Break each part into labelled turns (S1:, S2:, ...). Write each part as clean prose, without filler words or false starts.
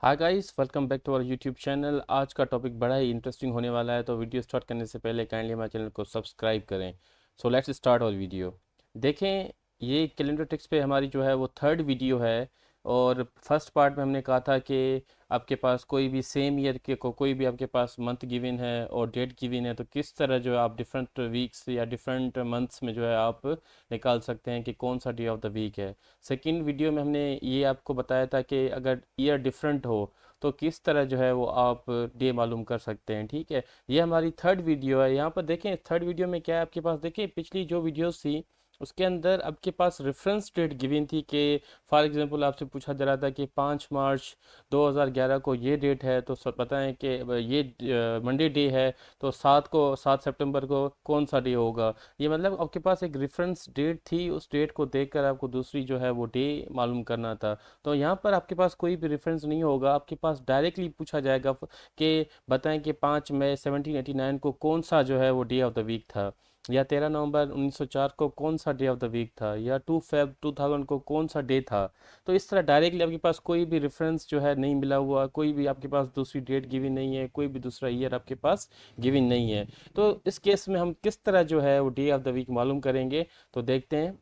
S1: Hi guys, welcome back to our YouTube channel. आज का topic बड़ा ही इंटरेस्टिंग होने वाला है, तो वीडियो स्टार्ट करने से पहले काइंडली हमारे चैनल को सब्सक्राइब करें। So let's start our video. देखें, ये कैलेंडर टिक्स पे हमारी जो है वो थर्ड वीडियो है। और फर्स्ट पार्ट में हमने कहा था कि आपके पास कोई भी सेम ईयर के कोई भी आपके पास मंथ गिवन है और डेट गिवन है, तो किस तरह जो है आप डिफरेंट वीक्स या डिफरेंट मंथ्स में जो है आप निकाल सकते हैं कि कौन सा डे ऑफ द वीक है। सेकंड वीडियो में हमने ये आपको बताया था कि अगर ईयर डिफरेंट हो तो किस तरह जो है वो आप डे मालूम कर सकते हैं। ठीक है, ये हमारी थर्ड वीडियो है। यहाँ पर देखें, थर्ड वीडियो में क्या है आपके पास, देखिए पिछली जो वीडियोस थी उसके अंदर आपके पास रेफरेंस डेट गिवन थी कि फॉर एग्जांपल आपसे पूछा जा रहा था कि 5 मार्च 2011 को ये डेट है, तो सब पता है कि ये मंडे डे है, तो 7 सितंबर को कौन सा डे होगा। ये मतलब आपके पास एक रेफरेंस डेट थी, उस डेट को देखकर आपको दूसरी जो है वो डे मालूम करना था। तो यहाँ पर आपके पास कोई भी रेफरेंस नहीं होगा, आपके पास डायरेक्टली पूछा जाएगा कि बताएं कि 5 मई 1789 को कौन सा जो है वो डे ऑफ द वीक था, या 13 नवंबर 1904 को कौन सा डे ऑफ द वीक था, या 2 फेब 2000 को कौन सा डे था। तो इस तरह डायरेक्टली आपके पास कोई भी रेफरेंस जो है नहीं मिला हुआ, कोई भी आपके पास दूसरी डेट गिवन नहीं है, कोई भी दूसरा ईयर आपके पास गिवन नहीं है। तो इस केस में हम किस तरह जो है वो डे ऑफ द वीक मालूम करेंगे, तो देखते हैं।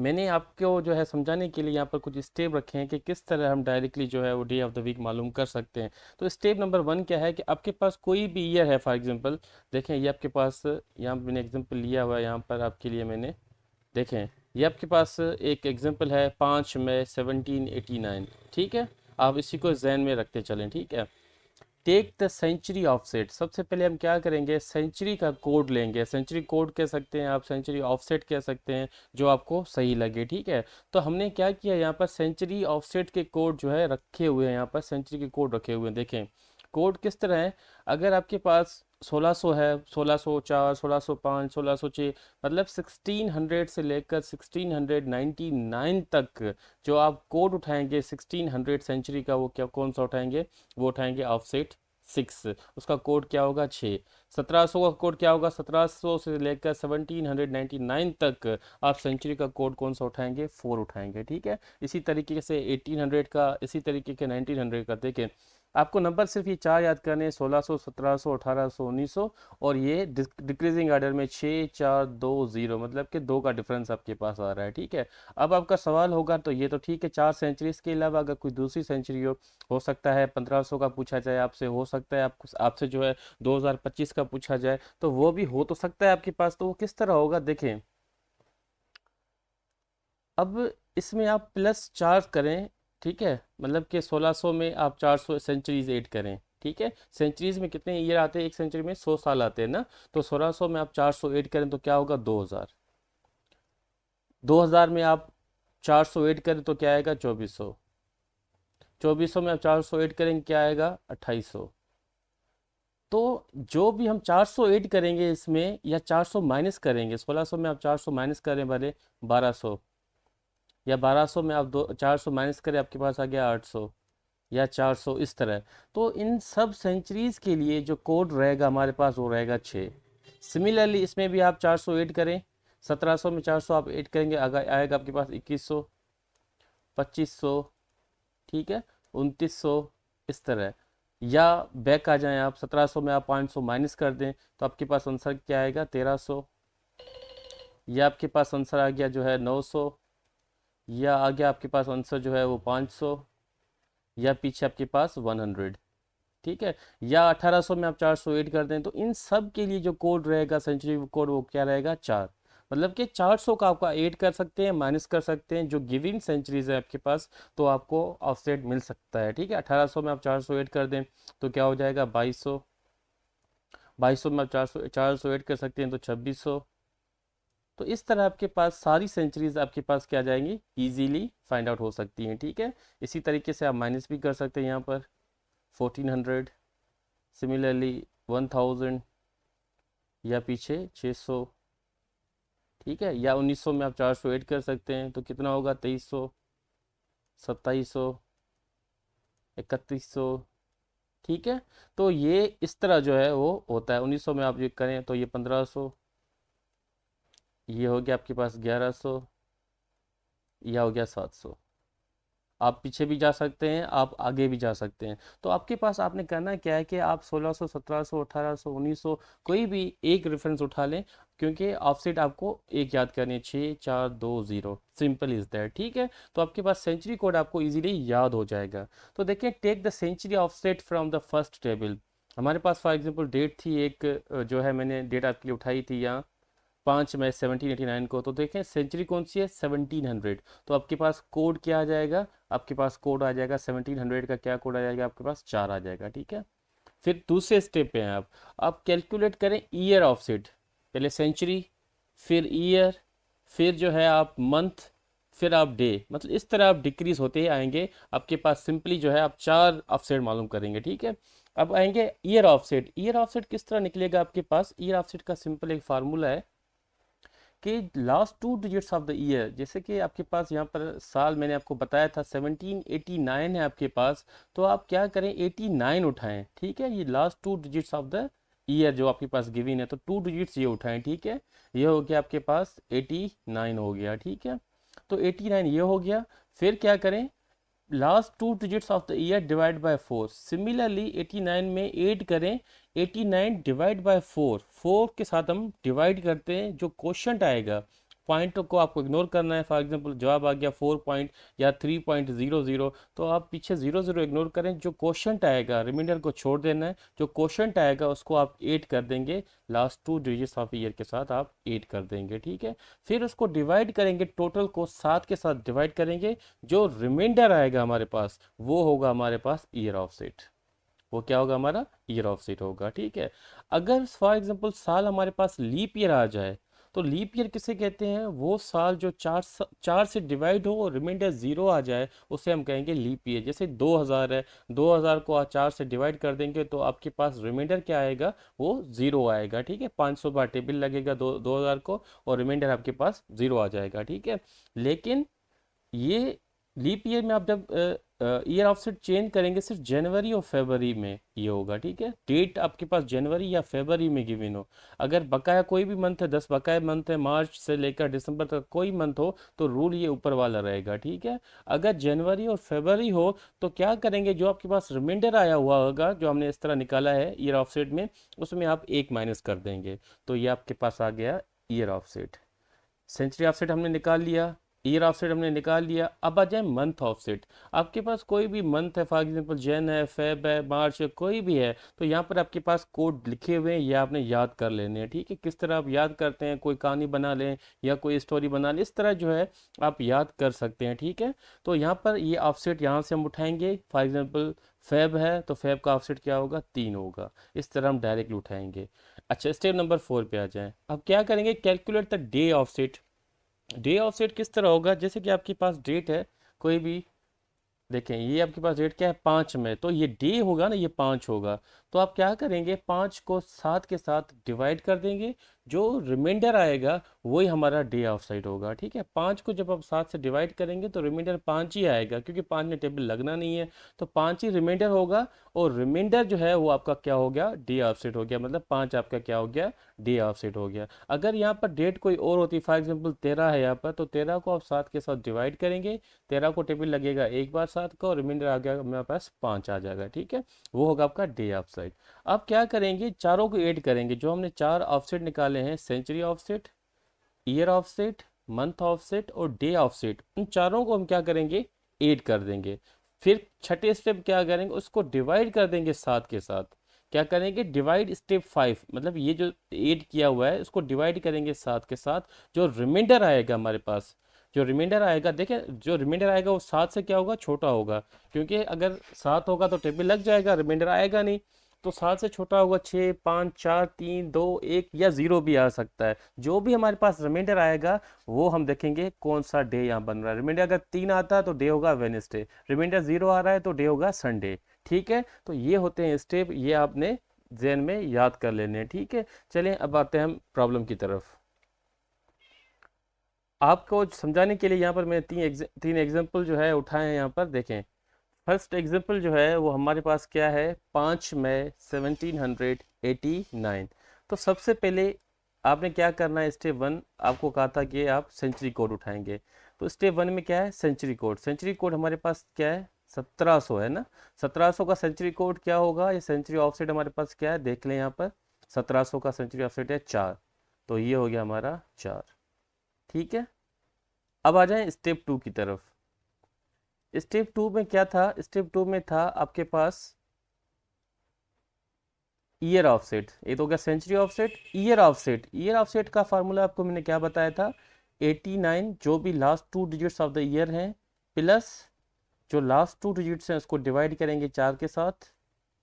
S1: मैंने आपको जो है समझाने के लिए यहाँ पर कुछ स्टेप रखे हैं कि किस तरह हम डायरेक्टली जो है वो डे ऑफ द वीक मालूम कर सकते हैं। तो स्टेप नंबर 1 क्या है कि आपके पास कोई भी ईयर है, फॉर एग्जांपल देखें, ये आपके पास यहाँ मैंने एग्जांपल लिया हुआ है, यहाँ पर आपके लिए मैंने देखें, ये आपके पास एक एग्जांपल है 5 मई 1789। ठीक है, आप इसी को जहन में रखते चलें। ठीक है, टेक द सेंचुरी ऑफसेट। सबसे पहले हम क्या करेंगे, सेंचुरी का कोड लेंगे। सेंचुरी कोड कह सकते हैं आप, सेंचुरी ऑफसेट कह सकते हैं, जो आपको सही लगे। ठीक है, तो हमने क्या किया, यहाँ पर सेंचुरी ऑफसेट के कोड जो है रखे हुए हैं, यहाँ पर सेंचुरी के कोड रखे हुए हैं। देखें कोड किस तरह है, अगर आपके पास 1600 है, 1604, 1605, 1606, मतलब 1600 से लेकर 1699 तक जो आप कोड उठाएंगे 1600 सेंचुरी का, वो क्या कौन सा उठाएंगे, वो उठाएंगे ऑफसेट 6। उसका कोड क्या होगा, 6। 1700 का कोड क्या होगा, 1700 से लेकर 1799 तक आप सेंचुरी का कोड कौन सा उठाएंगे, 4 उठाएंगे। ठीक है, इसी तरीके से 1800 का, इसी तरीके के 1900 का। देखें, आपको नंबर सिर्फ ये चार याद करने हैं, 1600, 1700, 1800, 1900, और ये डिक्रीजिंग ऑर्डर में 6 4 2 0, मतलब कि 2 का डिफरेंस आपके पास आ रहा है। ठीक है, अब आपका सवाल होगा, तो ये तो ठीक है, 4 सेंचुरीज के अलावा अगर कोई दूसरी सेंचुरी हो सकता है 1500 का पूछा जाए आपसे, हो सकता है आपको आपसे जो है 2025 का पूछा जाए, तो वो भी हो तो सकता है आपके पास। तो वो किस तरह होगा, देखें, अब इसमें आप +4 करें। ठीक है, मतलब कि 1600 में आप 400 सेंचुरीज ऐड करें। ठीक है, सेंचुरीज में कितने ईयर आते हैं, एक सेंचुरी में 100 साल आते हैं ना, तो 1600 में आप 400 ऐड करें तो क्या होगा, 2000। 2000 में आप 400 ऐड करें तो क्या आएगा, 2400। 2400 में आप 400 ऐड करेंगे क्या आएगा, 2800। तो जो भी हम 400 ऐड करेंगे इसमें, या 400 माइनस करेंगे, 1600 में आप 400 माइनस करें भले 1200, या 1200 में आप 400 माइनस करें, आपके पास आ गया 800 या 400, इस तरह। तो इन सब सेंचुरीज के लिए जो कोड रहेगा हमारे पास वो रहेगा 6। सिमिलरली इसमें भी आप 400 ऐड करें, 1700 में 400 आप ऐड करेंगे, आएगा आपके पास 2100, 2500, ठीक है, 2900, इस तरह। या बैक आ जाएं आप, 1700 में आप 500 माइनस कर दें तो आपके पास आंसर क्या आएगा, 1300। या आपके पास आंसर आ गया जो है 900, या आ गया आपके पास आंसर जो है वो 500, या पीछे आपके पास 100। ठीक है, या 1800 में आप 400 ऐड कर दें, तो इन सब के लिए जो कोड रहेगा सेंचुरी कोड, वो क्या रहेगा, 4। मतलब कि 400 का आपका ऐड कर सकते हैं, माइनस कर सकते हैं, जो गिविंग सेंचुरीज है आपके पास, तो आपको ऑफसेट मिल सकता है। ठीक है, 1800 में आप 400 ऐड कर दें तो क्या हो जाएगा, 2200। 2200 में आप 400 ऐड कर सकते हैं तो 2600। तो इस तरह आपके पास सारी सेंचुरीज आपके पास क्या आ जाएंगी, इजीली फाइंड आउट हो सकती हैं। ठीक है, इसी तरीके से आप माइनस भी कर सकते हैं, यहाँ पर 1400, सिमिलरली 1000, या पीछे 600। ठीक है, या 1900 में आप 400 ऐड कर सकते हैं तो कितना होगा, 2300, 2700, 3100। ठीक है, तो ये इस तरह जो है वो होता है। 1900 में आप ये करें तो ये 1500, ये हो गया आपके पास 1100, या हो गया 700। आप पीछे भी जा सकते हैं, आप आगे भी जा सकते हैं। तो आपके पास आपने करना क्या है कि आप 1600, 1700, 1800, 1900 कोई भी एक रेफरेंस उठा लें, क्योंकि ऑफसेट आपको एक याद करनी है, 6420, सिंपल इज दैट, ठीक है। तो आपके पास सेंचुरी कोड आपको इजीली याद हो जाएगा। तो देखिए, take the century offset from the first table. हमारे पास फॉर एग्जांपल डेट थी एक, जो है मैंने डेट आपके लिए उठाई थी यहाँ 5 मई 1789 को। तो देखें सेंचुरी कौन सी है, 1700। तो आपके पास कोड क्या आ जाएगा, आपके पास कोड आ जाएगा 1700 का, क्या कोड आ जाएगा आपके पास, 4 आ जाएगा, ठीक है। फिर दूसरे स्टेप पे हैं आप कैलकुलेट करें ईयर ऑफसेट। पहले सेंचुरी, फिर ईयर, फिर जो है आप मंथ, फिर आप डे, मतलब इस तरह आप डिक्रीज होते ही आएंगे। आपके पास सिंपली जो है आप 4 ऑफसेट मालूम करेंगे, ठीक है। अब आएंगे ईयर ऑफसेट। ईयर ऑफसेट किस तरह निकलेगा आपके पास, ईयर ऑफसेट का सिंपल एक फार्मूला है कि last 2 digits of the year, जैसे कि आपके पास यहाँ पर साल मैंने आपको बताया था 1789 है आपके पास, तो आप क्या करें 89 उठाएं, ठीक है। ये last 2 digits of the year जो आपके पास गिवन है, तो 2 डिजिट्स ये उठाएं, ठीक है। ये हो गया आपके पास 89 हो गया, ठीक है। तो 89 ये हो गया। फिर क्या करें, last 2 digits of the year divide by 4। Similarly 89 में ऐड करें, 89 डिवाइड बाय 4, 4 के साथ हम डिवाइड करते हैं, जो क्वोशंट आएगा, पॉइंट को आपको इग्नोर करना है। फॉर एग्जांपल जवाब आ गया 4 पॉइंट या 3.00, तो आप पीछे 00 इग्नोर करें, जो क्वोशंट आएगा रिमाइंडर को छोड़ देना है, जो क्वोशंट आएगा उसको आप ऐड कर देंगे, लास्ट 2 डिजिट्स ऑफ ईयर के साथ आप ऐड कर देंगे, ठीक है। फिर उसको डिवाइड करेंगे, टोटल को 7 के साथ डिवाइड करेंगे, जो रिमाइंडर आएगा हमारे पास वो होगा हमारे पास ईयर ऑफसेट। वो क्या होगा, हमारा ईयर ऑफसेट होगा, ठीक है। अगर फॉर एग्जांपल साल हमारे पास लीप ईयर आ जाए, तो लीप ईयर किसे कहते हैं, वो साल जो चार से डिवाइड हो और रिमाइंडर 0 आ जाए, उसे हम कहेंगे लीप ईयर। जैसे 2000 है, 2000 को आप 4 से डिवाइड कर देंगे तो आपके पास रिमाइंडर क्या आएगा, वो 0 आएगा, ठीक है। 500 बार टेबल लगेगा 2000 को, और रिमाइंडर आपके पास 0 आ जाएगा, ठीक है। लेकिन ये लीप ईयर में आप जब ईयर ऑफसेट चेंज करेंगे, सिर्फ जनवरी और फरवरी में ये होगा, ठीक है। डेट आपके पास जनवरी या फरवरी में गिवन हो, अगर बकाया कोई भी मंथ है, 10 बकाया मंथ है, मार्च से लेकर दिसंबर तक कोई मंथ हो, तो रूल ये ऊपर वाला रहेगा, ठीक है। अगर जनवरी और फरवरी हो, तो क्या करेंगे, जो आपके पास रिमाइंडर आया हुआ होगा, जो हमने इस तरह निकाला है ईयर ऑफसेट में, उसमें आप 1 माइनस कर देंगे, तो ये आपके पास आ गया ईयर ऑफसेट। सेंचुरी ऑफसेट हमने निकाल लिया, ईयर ऑफसेट हमने निकाल लिया। अब आ जाए मंथ ऑफसेट। आपके पास कोई भी मंथ है, फॉर एग्जांपल जैन है, फेब है, मार्च है, कोई भी है, तो यहाँ पर आपके पास कोड लिखे हुए हैं, ये आपने याद कर लेने हैं, ठीक है। किस तरह आप याद करते हैं, कोई कहानी बना लें या कोई स्टोरी बना लें, इस तरह जो है आप याद कर सकते हैं, ठीक है। तो यहाँ पर ये ऑफसेट यहाँ से हम उठाएंगे, फॉर एग्जाम्पल फेब है तो फेब का ऑफसेट क्या होगा, 3 होगा। इस तरह हम डायरेक्टली उठाएंगे। अच्छा, स्टेप नंबर 4 पे आ जाएं। अब क्या करेंगे, calculate the day offset. Day offset किस तरह होगा, जैसे कि आपके पास डेट है कोई भी, देखें ये आपके पास डेट क्या है, 5 में, तो ये डे होगा ना, ये 5 होगा। तो आप क्या करेंगे, 5 को 7 के साथ डिवाइड कर देंगे, जो रिमाइंडर आएगा वही हमारा डे ऑफ साइड होगा, ठीक है। 5 को जब आप 7 से डिवाइड करेंगे तो रिमाइंडर 5 ही आएगा, क्योंकि 5 में टेबल लगना नहीं है, तो 5 ही रिमाइंडर होगा। और रिमाइंडर जो है वो आपका क्या हो गया, डे ऑफ सेट हो गया, मतलब 5 आपका क्या हो गया, डे ऑफ सेट हो गया। अगर यहाँ पर डेट कोई और होती, फॉर एग्जाम्पल 13 है यहाँ पर, तो 13 को आप 7 के साथ डिवाइड करेंगे, 13 को टेबल लगेगा एक बार 7 का, और रिमाइंडर आ गया मेरे पास 5 आ जाएगा, ठीक है। वो होगा आपका डे ऑफ साइड। अब क्या करेंगे, चारों को ऐड करेंगे, जो हमने 4 ऑफसेट निकाले हैं, century offset, year offset, month offset और डे ऑफसेट, उन चारों को हम क्या करेंगे, ऐड कर देंगे। फिर छठे स्टेप क्या करेंगे, उसको डिवाइड कर देंगे 7 के साथ। क्या करेंगे, डिवाइड स्टेप 5, मतलब ये जो ऐड किया हुआ है उसको डिवाइड करेंगे 7 के साथ। जो रिमाइंडर आएगा हमारे पास, जो रिमाइंडर आएगा, देखें जो रिमाइंडर आएगा वो 7 से क्या होगा, छोटा होगा, क्योंकि अगर 7 होगा तो टेबल लग जाएगा, रिमाइंडर आएगा नहीं। तो 7 से छोटा होगा 6, 5, 4, 3, 2, 1 या 0 भी आ सकता है। जो भी हमारे पास रिमाइंडर आएगा वो हम देखेंगे कौन सा डे यहाँ बन रहा है। रिमाइंडर अगर 3 आता है तो डे होगा वेनेसडे, रिमाइंडर 0 आ रहा है तो डे होगा संडे, ठीक है। तो ये होते हैं स्टेप, ये आपने जहन में याद कर लेने हैं, ठीक है। चलें अब आते हैं हम प्रॉब्लम की तरफ। आपको समझाने के लिए यहाँ पर मैंने तीन एग्जाम्पल जो है उठाए हैं, यहाँ पर देखें। फर्स्ट एग्जाम्पल जो है वो हमारे पास क्या है, 5 मई 1789। तो सबसे पहले आपने क्या करना है, स्टेप 1 आपको कहा था कि आप सेंचुरी कोड उठाएंगे। तो स्टेप वन में क्या है, सेंचुरी कोड हमारे पास क्या है, 1700 है ना। 1700 का सेंचुरी कोड क्या होगा, ये सेंचुरी ऑफसेट हमारे पास क्या है, देख लें यहाँ पर 1700 का सेंचुरी ऑफसेट है 4, तो ये हो गया हमारा 4। ठीक है, अब आ जाए स्टेप टू की तरफ। स्टेप टू में क्या था, स्टेप टू में था आपके पास ईयर ऑफसेट, ये तो हो गया सेंचुरी ऑफसेट। ईयर ऑफसेट का फार्मूला आपको मैंने क्या बताया था, 89 जो भी last 2 digits of the year हैं प्लस जो लास्ट 2 डिजिट्स हैं उसको डिवाइड करेंगे 4 के साथ।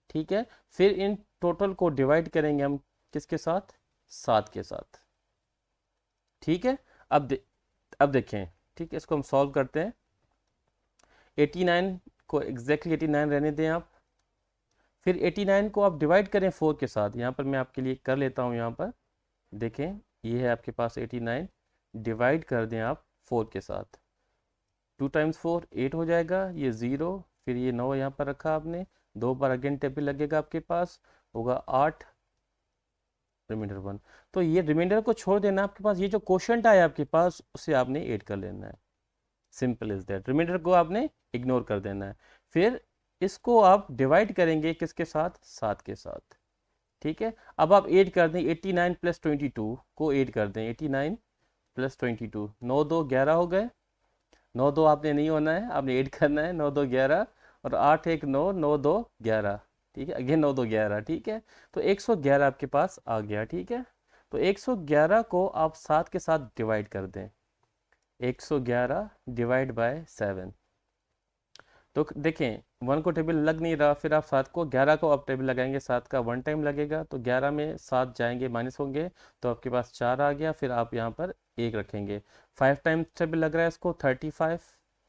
S1: ठीक है, फिर इन टोटल को डिवाइड करेंगे हम किसके साथ, 7 के साथ। ठीक है, अब देखें, ठीक है, इसको हम सॉल्व करते हैं। 89 को एग्जैक्टली 89 रहने दें आप, फिर 89 को आप डिवाइड करें 4 के साथ। यहाँ पर मैं आपके लिए कर लेता हूँ, यहाँ पर देखें, ये है आपके पास 89, डिवाइड कर दें आप 4 के साथ। 2 टाइम्स 4 8 हो जाएगा, ये 0, फिर ये 9 यहाँ पर रखा आपने, 2 बार अगेन टेबल लगेगा आपके पास, होगा 8, रिमाइंडर 1। तो ये रिमाइंडर को छोड़ देना, आपके पास ये जो क्वोशंट आया आपके पास उसे आपने ऐड कर लेना है, सिंपल इज दैट। रिमाइंडर को आपने इग्नोर कर देना है, फिर इसको आप डिवाइड करेंगे किसके साथ, 7 के साथ। ठीक है, अब आप ऐड कर दें 89 प्लस 22 को ऐड कर दें, 89 प्लस 22, 9 2 11 हो गए। 9 2 आपने नहीं होना है, आपने ऐड करना है, 9 2 11 और 8 1 9, 9 2 11। ठीक है, अगेन 9 2 11। ठीक है, तो 111 आपके पास आ गया। ठीक है, तो 111 को आप 7 के साथ डिवाइड कर दें, 111 डिवाइड बाय 7। तो देखें 1 को टेबल लग नहीं रहा, फिर आप 7 को 11 को आप टेबल लगाएंगे, 7 का 1 टाइम लगेगा, तो 11 में 7 जाएंगे माइनस होंगे, तो आपके पास 4 आ गया, फिर आप यहाँ पर 1 रखेंगे। 5 टाइम्स टेबल लग रहा है इसको 35।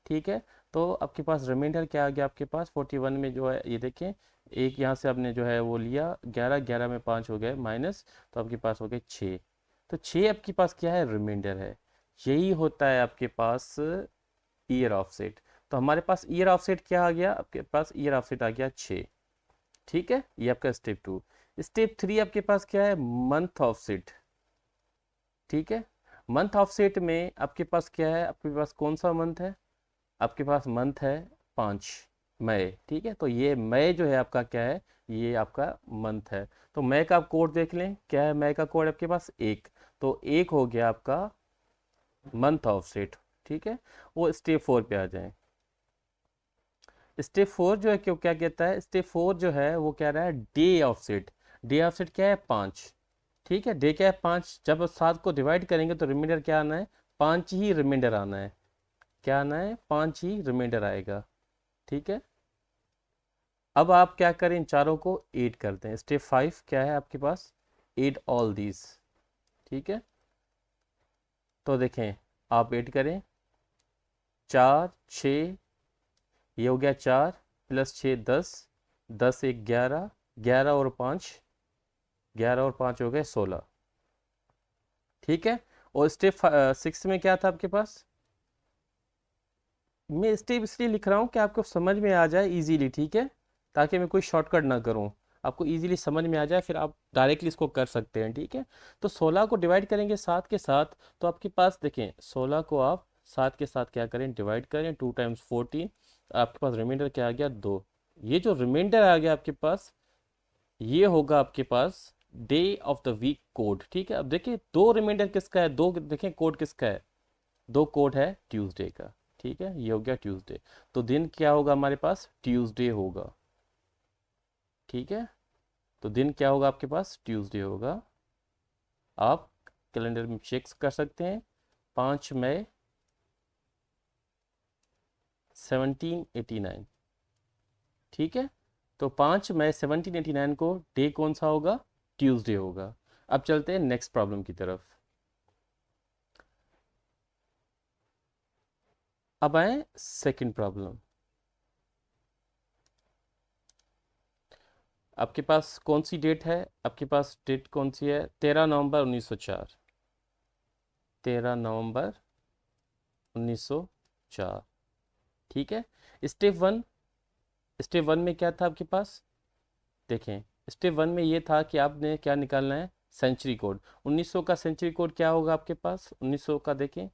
S1: ठीक है, तो आपके पास रिमाइंडर क्या आ गया, आपके पास 41 में जो है, ये देखें, एक यहाँ से आपने जो है वो लिया 11, 11 में 5 हो गए माइनस, तो आपके पास हो गए 6। तो 6 आपके पास क्या है, रिमाइंडर है। यही होता है आपके पास ईयर ऑफसेट। तो हमारे पास ईयर ऑफसेट क्या आ गया, आपके पास ईयर ऑफसेट आ गया 6। ठीक है, ये आपका स्टेप टू। स्टेप थ्री आपके पास क्या है, मंथ ऑफसेट। ठीक है, मंथ ऑफसेट में आपके पास क्या है, आपके पास कौन सा मंथ है, आपके पास मंथ है 5 मई। ठीक है, तो ये मई जो है आपका क्या है, ये आपका मंथ है। तो मई का आप कोड देख लें, क्या है मई का कोड आपके पास 1, तो 1 हो गया आपका मंथ ऑफसेट। ठीक है, वो स्टेप 4 पे आ जाए। स्टेप 4 जो है क्यों, क्या कहता है, स्टेप 4 जो है वो कह रहा है डे ऑफसेट। डे ऑफसेट क्या है, 5। ठीक है, डे क्या है 5, जब 7 को डिवाइड करेंगे तो रिमाइंडर क्या आना है, 5 ही रिमाइंडर आना है। क्या आना है, 5 ही रिमाइंडर आएगा। ठीक है, अब आप क्या करें, इन चारों को ऐड करते हैं। स्टेप 5 क्या है आपके पास, ऐड ऑल दीज। ठीक है, तो देखें, आप ऐड करें 4 6, ये हो गया 4 प्लस 6 10, 10 1 11, 11 और 5, 11 और 5 हो गए 16। ठीक है, और स्टेप 6 में क्या था आपके पास, मैं स्टेप इसलिए लिख रहा हूँ कि आपको समझ में आ जाए इजीली। ठीक है, ताकि मैं कोई शॉर्टकट ना करूँ, आपको इजीली समझ में आ जाए, फिर आप डायरेक्टली इसको कर सकते हैं। ठीक है, तो 16 को डिवाइड करेंगे 7 के साथ, तो आपके पास देखें 16 को आप 7 के साथ क्या करें, डिवाइड करें, 2 टाइम्स 14, आपके पास रिमाइंडर क्या आ गया, 2। ये जो रिमाइंडर आ गया आपके पास, ये होगा आपके पास day of the week code. ठीक है, अब देखिए दो रिमाइंडर किसका है, दो देखें कोड किसका है, दो कोड है ट्यूसडे का। ठीक है, ये हो गया ट्यूसडे, तो दिन क्या होगा हमारे पास, ट्यूसडे होगा। ठीक है, तो दिन क्या होगा आपके पास, ट्यूसडे होगा। आप कैलेंडर में चेक कर सकते हैं, 5 मई 1789। ठीक है, तो 5 मई 1789 को डे कौन सा होगा, ट्यूसडे होगा। अब चलते हैं नेक्स्ट प्रॉब्लम की तरफ। अब आए सेकंड प्रॉब्लम। आपके पास कौन सी डेट है, आपके पास डेट कौन सी है, 13 नवंबर 1904। 13 नवंबर 1904। ठीक है, स्टेप वन, स्टेप वन में क्या था आपके पास, देखें स्टेप वन में ये था कि आपने क्या निकालना है, सेंचुरी कोड। 1900 का सेंचुरी कोड क्या होगा आपके पास, 1900 का देखें,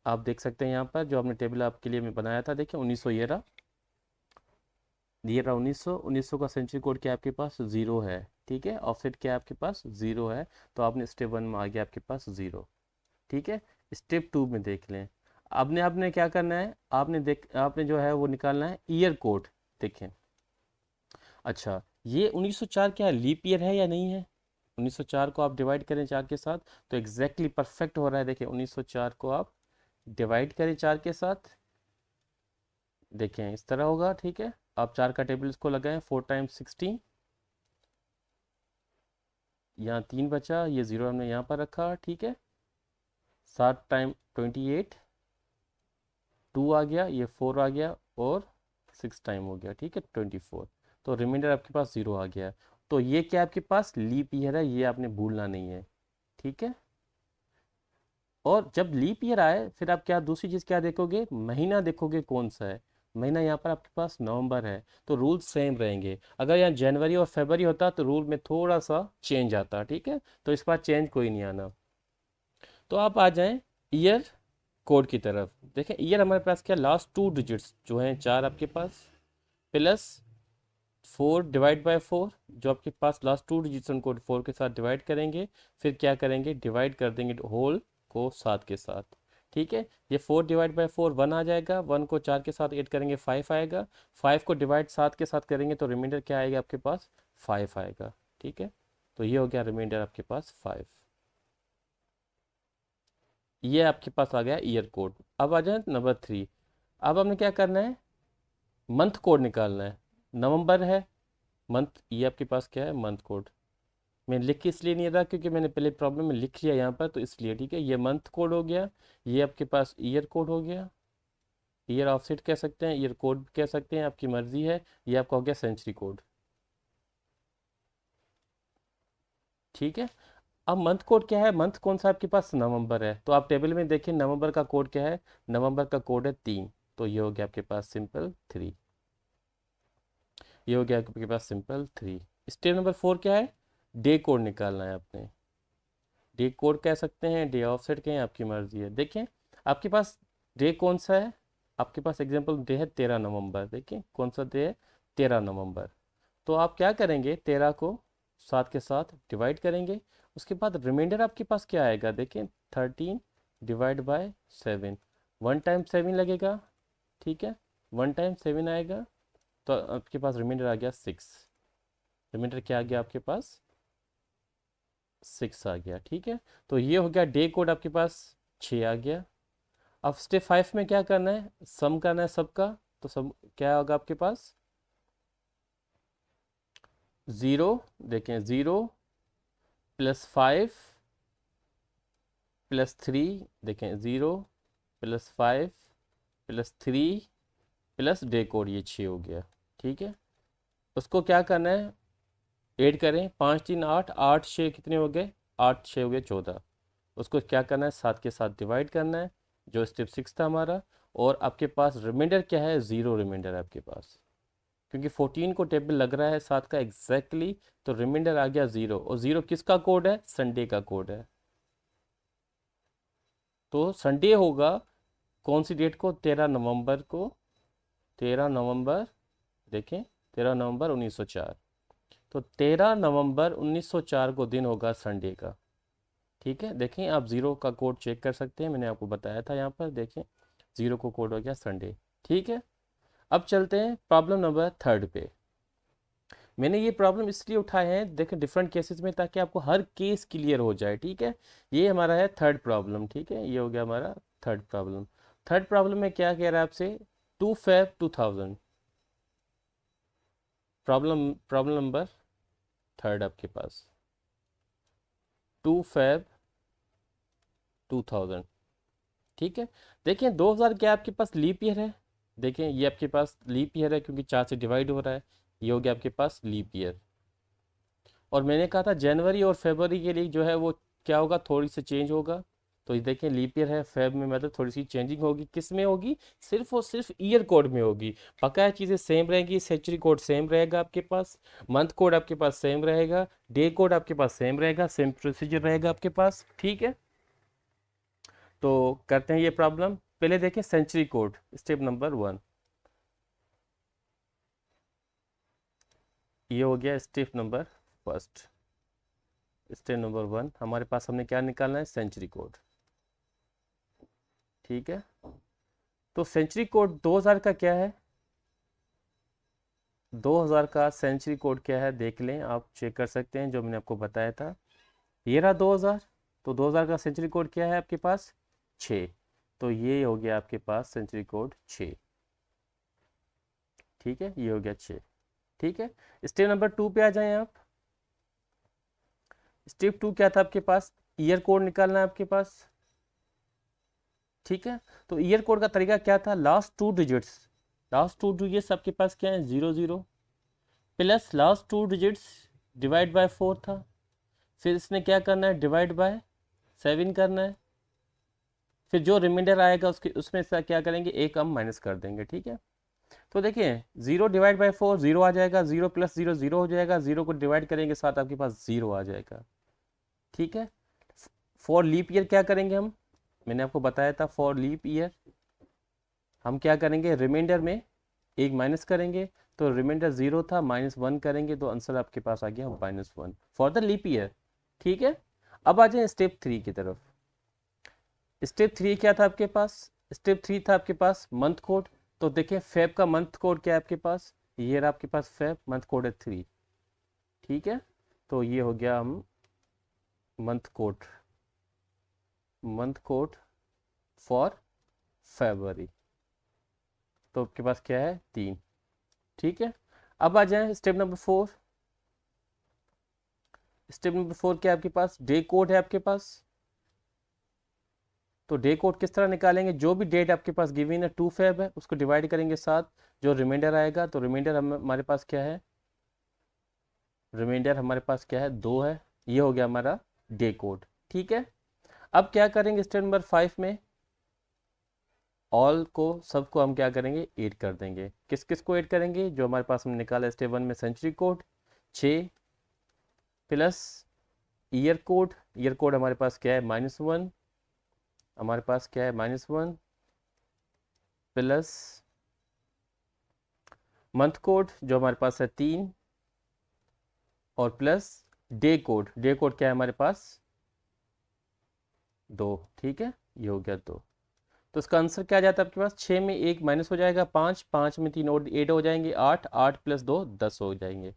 S1: आप देख सकते हैं यहाँ पर जो आपने टेबल आपके लिए मैं बनाया था, देखिए 1900 ये रहा 1900 का सेंचुरी कोड क्या आपके पास 0 है, ठीक है। ऑफसेट क्या आपके पास 0 है, तो आपने स्टेप 1 में आ गया आपके पास 0, ठीक है। स्टेप 2 में देख लें, आपने आपने क्या करना है, आपने जो है वो निकालना है ईयर कोड। देखें, अच्छा ये 1904 क्या है, लीप ईयर है या नहीं है। 1904 को आप डिवाइड करें 4 के साथ तो एग्जैक्टली परफेक्ट हो रहा है। देखिए 1904 को आप डिवाइड करें 4 के साथ, देखें इस तरह होगा, ठीक है। आप 4 का टेबल इसको लगाएं, 4 टाइम्स 16, यहाँ 3 बचा, ये 0 हमने यहाँ पर रखा, ठीक है। 7 टाइम 28, 2 आ गया, ये 4 आ गया और 6 टाइम हो गया, ठीक है 24। तो रिमाइंडर आपके पास 0 आ गया। तो ये क्या आपके पास लीप ईयर है, ये आपने भूलना नहीं है, ठीक है। और जब लीप ईयर आए फिर आप क्या दूसरी चीज़ क्या देखोगे, महीना देखोगे कौन सा है। महीना यहाँ पर आपके पास नवंबर है, तो रूल सेम रहेंगे। अगर यहाँ जनवरी और फरवरी होता तो रूल में थोड़ा सा चेंज आता, ठीक है। तो इस बार चेंज कोई नहीं आना। तो आप आ जाएं ईयर कोड की तरफ। देखें ईयर हमारे पास क्या, लास्ट 2 डिजिट्स जो हैं 4 आपके पास, प्लस 4 डिवाइड बाय 4, जो आपके पास लास्ट 2 डिजिट्स उनको 4 के साथ डिवाइड करेंगे, फिर क्या करेंगे, डिवाइड कर देंगे होल को 7 के साथ, ठीक है। ये 4 डिवाइड बाय 4 1 आ जाएगा, 1 को 4 के साथ ऐड करेंगे 5 आएगा, 5 को डिवाइड 7 के साथ करेंगे तो रिमाइंडर क्या आएगा आपके पास 5 आएगा, ठीक है। तो ये हो गया रिमाइंडर आपके पास 5। ये आपके पास आ गया ईयर कोड। अब आ जाए नंबर 3। अब हमने क्या करना है, मंथ कोड निकालना है। नवंबर है मंथ, ये आपके पास क्या है मंथ कोड। मैं लिख के इसलिए नहीं रहा क्योंकि मैंने पहले प्रॉब्लम में लिख लिया यहाँ पर, तो इसलिए, ठीक है। ये मंथ कोड हो गया, ये आपके पास ईयर कोड हो गया, ईयर ऑफसेट कह सकते हैं, ईयर कोड कह सकते हैं, आपकी मर्जी है। ये आपका हो गया सेंचुरी कोड, ठीक है। अब मंथ कोड क्या है, मंथ कौन सा आपके पास नवंबर है, तो आप टेबल में देखिए नवंबर का कोड क्या है, नवंबर का कोड है 3, तो ये हो गया आपके पास सिंपल 3। ये हो गया आपके पास सिंपल 3। स्टेप नंबर 4 क्या है, डे कोड निकालना है आपने। डे कोड कह सकते हैं, डे ऑफसेट कहें, आपकी मर्जी है। देखें आपके पास डे कौन सा है, आपके पास एग्जांपल डे है 13 नवंबर। देखिए कौन सा डे है 13 नवंबर। तो आप क्या करेंगे, 13 को 7 के साथ डिवाइड करेंगे, उसके बाद रिमाइंडर आपके पास क्या आएगा, देखें 13 डिवाइड बाय 7, 1 टाइम 7 लगेगा, ठीक है। 1 टाइम 7 आएगा, तो आपके पास रिमाइंडर आ गया 6। रिमाइंडर क्या आ गया आपके पास 6 आ गया, ठीक है। तो ये हो गया डे कोड आपके पास 6 आ गया। अब स्टेप 5 में क्या करना है, सम करना है सबका। तो सम क्या होगा आपके पास 0, देखें 0 + 5 + 3, देखें 0 + 5 + 3 प्लस डे कोड, ये 6 हो गया, ठीक है। उसको क्या करना है, ऐड करें, 5 3 8, 8 6 कितने हो गए, 8 6 हो गए 14। उसको क्या करना है 7 के साथ डिवाइड करना है, जो स्टेप 6 था हमारा। और आपके पास रिमाइंडर क्या है 0 रिमाइंडर आपके पास, क्योंकि 14 को टेबल लग रहा है 7 का एग्जैक्टली, तो रिमाइंडर आ गया 0। और 0 किसका कोड है, संडे का कोड है। तो संडे होगा कौन सी डेट को, 13 नवंबर को, 13 नवंबर, देखें 13 नवंबर 1904। तो 13 नवंबर 1904 को दिन होगा संडे का, ठीक है। देखें आप 0 का कोड चेक कर सकते हैं, मैंने आपको बताया था यहाँ पर, देखें 0 को कोड हो गया संडे, ठीक है। अब चलते हैं प्रॉब्लम नंबर 3 पे। मैंने ये प्रॉब्लम इसलिए उठाए हैं, देखें डिफरेंट केसेस में, ताकि आपको हर केस क्लियर हो जाए, ठीक है। ये हमारा है 3rd प्रॉब्लम, ठीक है। ये हो गया हमारा 3rd प्रॉब्लम। 3rd प्रॉब्लम में क्या कह रहा है आपसे, 2 Feb 2000। प्रॉब्लम प्रॉब्लम नंबर 3 आपके पास 2 Feb 2000, ठीक है। देखिए 2000 क्या आपके पास लीप ईयर है, देखें ये आपके पास लीप ईयर है क्योंकि 4 से डिवाइड हो रहा है, ये हो गया आपके पास लीप ईयर। और मैंने कहा था जनवरी और फरवरी के लिए जो है वो क्या होगा, थोड़ी सी चेंज होगा। तो ये देखें लीप ईयर है, फेब में मतलब थोड़ी सी चेंजिंग होगी, किस में होगी, सिर्फ और सिर्फ ईयर कोड में होगी। बकाया चीज़ें सेम रहेंगी, सेंचुरी कोड सेम रहेगा आपके पास, मंथ कोड आपके पास सेम रहेगा, डे कोड आपके पास सेम रहेगा, सेम प्रोसीजर रहेगा आपके पास, ठीक है। तो करते हैं ये प्रॉब्लम। पहले देखें सेंचुरी कोड, स्टेप नंबर 1, ये हो गया step number first. Step number 1 हमारे पास हमने क्या निकालना है, सेंचुरी कोड। ठीक है, तो सेंचुरी कोड 2000 का क्या है, 2000 का सेंचुरी कोड क्या है देख लें, आप चेक कर सकते हैं जो मैंने आपको बताया था। ये रहा 2000, तो 2000 का सेंचुरी कोड क्या है आपके पास, 6। तो ये हो गया आपके पास सेंचुरी कोड 6। ठीक है, ये हो गया 6। ठीक है, स्टेप नंबर 2 पे आ जाएं आप। स्टेप 2 क्या था आपके पास, ईयर कोड निकालना है आपके पास। ठीक है, तो ईयर कोड का तरीका क्या था, लास्ट 2 डिजिट्स, लास्ट 2 डिजिट्स आपके पास क्या है, 00 plus last 2 digits divide by 4 था। फिर इसने क्या करना है, डिवाइड बाय 7 करना है। फिर जो रिमाइंडर आएगा उसके उसमें से क्या करेंगे, एक हम माइनस कर देंगे। ठीक है, तो देखिए 0 डिवाइड बाय 4 0 आ जाएगा, 0 प्लस 0 0 हो जाएगा, 0 को डिवाइड करेंगे साथ आपके पास 0 आ जाएगा। ठीक है, फॉर लीप ईयर क्या करेंगे हम, मैंने आपको बताया था फॉर लीप ईयर हम क्या करेंगे, रिमाइंडर में एक माइनस करेंगे, तो रिमाइंडर 0 था, -1 करेंगे तो आंसर आपके पास आ गया -1 फॉर द लीप ईयर। ठीक है, अब आ जाए स्टेप 3 की तरफ। स्टेप 3 क्या था आपके पास, स्टेप 3 था आपके पास मंथ कोड। तो देखिए फेब का मंथ कोड क्या है आपके पास, ये रहा आपके पास फेब, मंथ कोड है 3। ठीक है, तो ये हो गया हम month code, month code for February, तो आपके पास क्या है 3। ठीक है, अब आ जाए स्टेप नंबर 4। स्टेप नंबर 4 क्या है आपके पास, डे कोड है आपके पास। तो डे कोड किस तरह निकालेंगे, जो भी डेट आपके पास गिवन है 2 फेब है, उसको डिवाइड करेंगे 7, जो रिमाइंडर आएगा, तो रिमाइंडर हमारे पास क्या है, रिमाइंडर हमारे पास क्या है 2 है। ये हो गया हमारा डे कोड। ठीक है, अब क्या करेंगे स्टेप नंबर 5 में, ऑल को सबको हम क्या करेंगे, ऐड कर देंगे। किस किस को ऐड करेंगे, जो हमारे पास हमने निकाला स्टेप 1 में century code 6 plus year code, year code हमारे पास क्या है -1, हमारे पास क्या है -1 प्लस मंथ कोड जो हमारे पास है 3 और plus day code, day code क्या है हमारे पास 2। ठीक है, ये हो गया 2। तो इसका आंसर क्या आ जाता है आपके पास, 6 में 1 माइनस हो जाएगा 5, 5 में 3 और 8 हो जाएंगे 8, 8 प्लस 2 10 हो जाएंगे।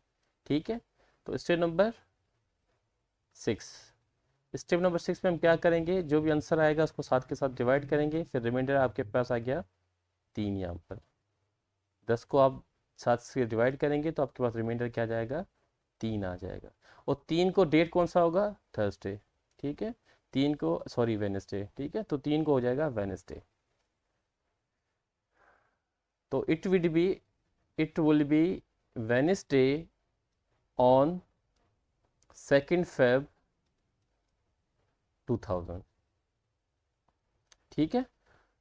S1: ठीक है, तो स्टेप नंबर 6, स्टेप नंबर 6 में हम क्या करेंगे, जो भी आंसर आएगा उसको 7 के साथ डिवाइड करेंगे, फिर रिमाइंडर आपके पास आ गया 3। यहाँ पर 10 को आप 7 से डिवाइड करेंगे तो आपके पास रिमाइंडर क्या आ जाएगा, 3 आ जाएगा। और 3 को डेट कौन सा होगा, थर्सडे। ठीक है, 3 को सॉरी वेनसडे। ठीक है, तो 3 को हो जाएगा वेनसडे। तो it will be Wednesday on 2 Feb 2000। ठीक है,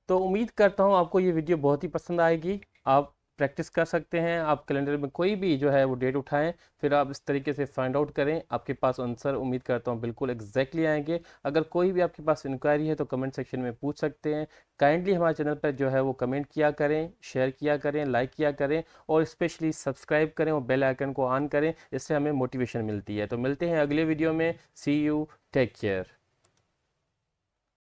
S1: तो उम्मीद करता हूँ आपको ये वीडियो बहुत ही पसंद आएगी। आप प्रैक्टिस कर सकते हैं, आप कैलेंडर में कोई भी जो है वो डेट उठाएं, फिर आप इस तरीके से फाइंड आउट करें, आपके पास आंसर उम्मीद करता हूँ बिल्कुल एग्जैक्टली आएंगे। अगर कोई भी आपके पास इंक्वायरी है तो कमेंट सेक्शन में पूछ सकते हैं। काइंडली हमारे चैनल पर जो है वो कमेंट किया करें, शेयर किया करें, लाइक किया करें और स्पेशली सब्सक्राइब करें और बेल आइकन को ऑन करें, इससे हमें मोटिवेशन मिलती है। तो मिलते हैं अगले वीडियो में, सी यू, टेक केयर।